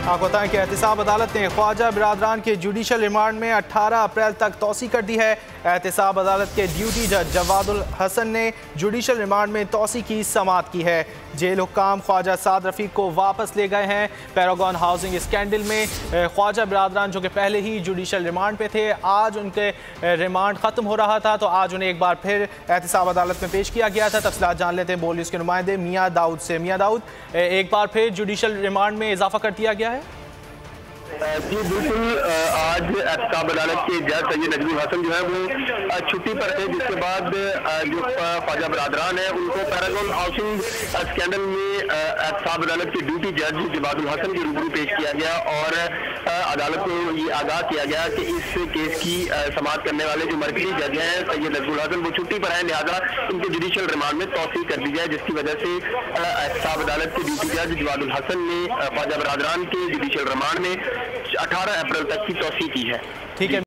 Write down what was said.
आपको बताएं कि एहतिसाब अदालत ने ख्वाजा बिरादरान के जुडिशल रिमांड में 18 अप्रैल तक तोसी कर दी है। एहतिसाब अदालत के ड्यूटी जज जवादुल हसन ने जुडिशल रिमांड में तोसी की समाअत की है। जेल हुक्काम ख्वाजा साद रफीक को वापस ले गए हैं। पैरागॉन हाउसिंग स्कैंडल में ख्वाजा बिरादरान जो कि पहले ही जुडिशल रिमांड पे थे, आज उनके रिमांड ख़त्म हो रहा था तो आज उन्हें एक बार फिर एहतिसाब अदालत में पेश किया गया था। तफसीलात जान लेते हैं बोल के नुमाइंदे मियाँ दाऊद से। मियाँ दाऊद, एक बार फिर जुडिशल रिमांड में इजाफा कर दिया गया है। जी बिल्कुल, आज एहतिसाब अदालत के जज सैयद नजमुल हसन जो है वो छुट्टी पर थे, जिसके बाद जो ख्वाजा बिरादरान है उनको पैरागॉन हाउसिंग स्कैंडल में एहतिसाब अदालत के ड्यूटी जज जवादुल हसन के रूबरू पेश किया गया और अदालत को ये आगाह किया गया कि इस केस की समाअत करने वाले जो मरकजी जज हैं सैयद नजमुल हसन वो छुट्टी पर हैं, लिहाजा इनके जुडिशल रिमांड में तोसी कर दी जाए, जिसकी वजह से एहतिसाब अदालत के ड्यूटी जज जवादुल हसन ने ख्वाजा बिरादरान के जुडिशल रिमांड में 18 अप्रैल तक की तोसी की है। ठीक है।